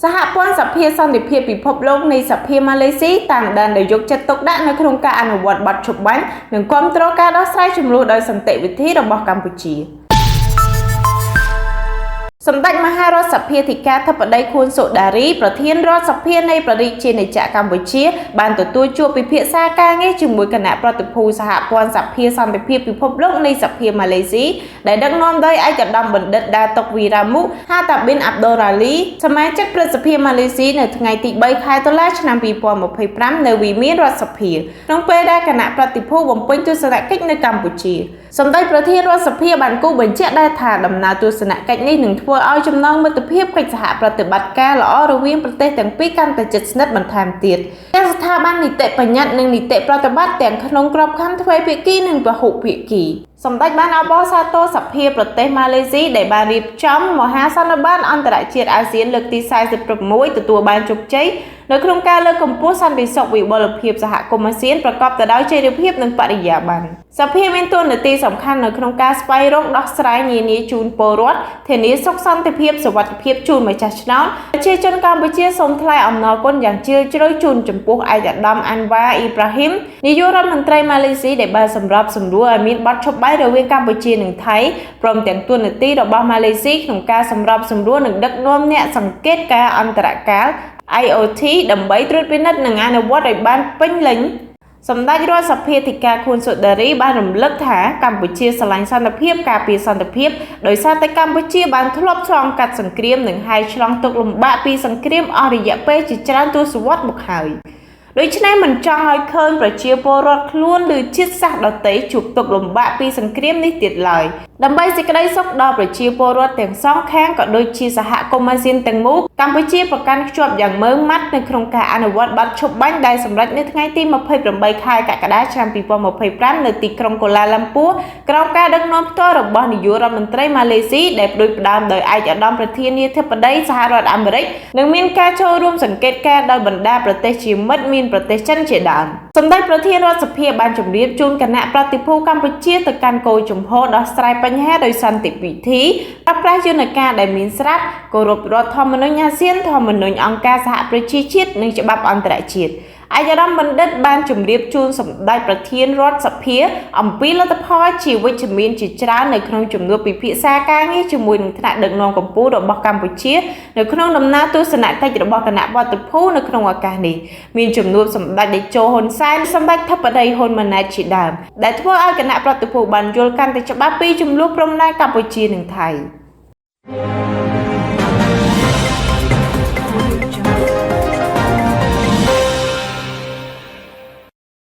សហព័ន្ធសភាសន្តិភាពពិភពលោកនៃសភាម៉ាឡេស៊ីតាមដានដោយយកចិត្តទុកដាក់នៅក្នុងការអនុវត្តបទឈប់បាញ់និងគាំទ្រការដោះស្រាយជម្លោះដោយសន្តិវិធីរបស់កម្ពុជាសម្ដេចមហារដ្ឋសភាធិការធិបតីខួនសូដារីប្រធានរដ្ឋសភានៃព្រះរាជាណាចក្រកម្ពុជាបានទទួលជួបពិភាក្សាការងារជាមួយគណៈប្រតិភូសហព័ន្ធសភាសន្តិភាពពិភពលោកនៃសភាម៉ាឡេស៊ីដែលដឹកនាំដោយឯកឧត្តមបណ្ឌិតដាតុកវីរ៉ាមុហាតាប៊ីនអាប់ដូរ៉ាលីសមាជិកព្រឹទ្ធសភាម៉ាឡេស៊ីនៅថ្ងៃទី3ខែតុលាឆ្នាំ2025នៅវិមានរដ្ឋសភាក្នុងពេលដែលគណៈប្រតិភូបំពេញទស្សនកិច្ចនៅកម្ពុជាសម្ដេចប្រធានរដ្ឋសភាបានគូបញ្ជាក់ដែរថាដំណើរទស្សនកិច្ចនេះនឹងធ្វើឲ្យចំណងមិត្តភាពកិច្ចសហប្រតិបត្តិការល្អរវាងប្រទេសទាំងពីរកាន់តែជិតស្និទ្ធបន្ថែមទៀតទាំងស្ថាប័ននីតិបញ្ញត្តិនិងនីតិប្រតិបត្តិទាំងក្នុងក្របខ័ណ្ឌទ្វេភាគីនិងពហុភាគីសម្ដេចបានអបអរសាទរសភាប្រទេសម៉ាឡេស៊ីដែលបានរៀបចំមហាសន្និបាតអន្តរជាតិអាស៊ានលើកទី46ទទួលបានជោគជ័យនៅក្នុងការលើកកម្ពស់សន្តិសុខវិបុលភាពសហគមន៍អាស៊ានប្រកបទៅដោយចីរភាពនិងបរិយាបន្នសភាមានតួនាទីសំខាន់នៅក្នុងការស្វែងរកដោះស្រាយនានាជូនពលរដ្ឋធានាសុខសន្តិភាពសុវត្ថិភាពជូនម្ចាស់ឆ្នោតប្រជាជនកម្ពុជាសូមថ្លែងអំណរគុណយ៉ាងជ្រាលជ្រៅជូនចំពោះឯកឧត្តមអាន់វ៉ាអ៊ីប្រាហ៊ីមនាយករដ្ឋមន្ត្រីម៉ាឡេស៊ីដែលបានសម្របសម្រួលឲ្យមានបទឈប់បាយរវាងកម្ពុជានិងថៃព្រមទាំងតួនាទីរបស់ម៉ាឡេស៊ីក្នុងការសម្របសម្រួលនិងដឹកនាំអ្នកសង្កេតការអន្តរកាល IoT ដើម្បីត្រួតពិនិត្យនិងអនុវត្តឲ្យបានពេញលេញសម្ដេចរដ្ឋសភាធិការខួនសូដារីបានរំលឹកថាកម្ពុជាស្រឡាញ់សន្តិភាពការពារសន្តិភាពដោយសារតែកម្ពុជាបានធ្លាប់ឆ្លងកាត់សង្គ្រាមនិងហើយឆ្លងទុក្ខលំបាកពីសង្គ្រាមអស់រយៈពេលជាច្រើនទសវត្សរ៍មកហើយដូច្នេះមិនចង់ឲ្យឃើញប្រជាពលរដ្ឋខ្លួនឬជាតិសាសន៍ដទៃជួបទុក្ខលំបាកពីសង្គ្រាមនេះទៀតឡើយដើម្បីសេចក្តីសុខដល់ប្រជាពលរដ្ឋទាំងសងខាងក៏ដូចជាសហគមន៍អាស៊ានទាំងមូលកម្ពុជាប្រកាន់ខ្ជាប់យ៉ាងម៉ឺងម៉ាត់នៅក្នុងការអនុវត្តបទឈប់បាញ់ដែលសម្រេចនៅថ្ងៃទី28ខែកក្កដាឆ្នាំ2025នៅទីក្រុងកូឡាឡាំពួរក្រោមការដឹកនាំផ្ទាល់របស់នាយករដ្ឋមន្ត្រីម៉ាឡេស៊ីដែលផ្ដួចផ្ដើមដោយឯកឧត្តមប្រធានាធិបតីសហរដ្ឋអាមេរិកនិងមានការចូលរួមសង្កេតការណ៍ដោយបណ្ដាប្រទេសជាមិត្តមានប្រទេសចិនជាដើមសម្ដេចប្រធានរដ្ឋសភាបានជម្រាបជូនគណៈប្រតិភូកម្ពុជាទៅកាន់គោលជំហរដោះស្រាយបញ្ហាដោយសន្តិវិធីប្រើប្រាស់យន្តការដែលមានស្រាប់គោរពរដ្ឋធម្មនុញ្ញអាស៊ានធម្មនុញ្ញអង្គការសហប្រជាជាតិនិងច្បាប់អន្តរជាតិឯកឧត្តមបណ្ឌិតបានជម្រាបជូនសម្ដេចប្រធានរដ្ឋសភាអំពីលទ្ធផលជាវិជ្ជមានជាច្រើននៅក្នុងជំនួបពិភាក្សាការងារជាមួយនឹងថ្នាក់ដឹកនាំកម្ពុជារបស់កម្ពុជានៅក្នុងដំណើរទស្សនកិច្ចរបស់គណៈប្រតិភូនៅក្នុងឱកាសនេះមានជំនួបសម្ដេចតេជោហ៊ុនសែនសម្ដេចធិបតីហ៊ុនម៉ាណែតជាដើមដែលធ្វើឲ្យគណៈប្រតិភូបានយល់កាន់តែច្បាស់ពីជំនួបព្រំដែនកម្ពុជានិងថៃ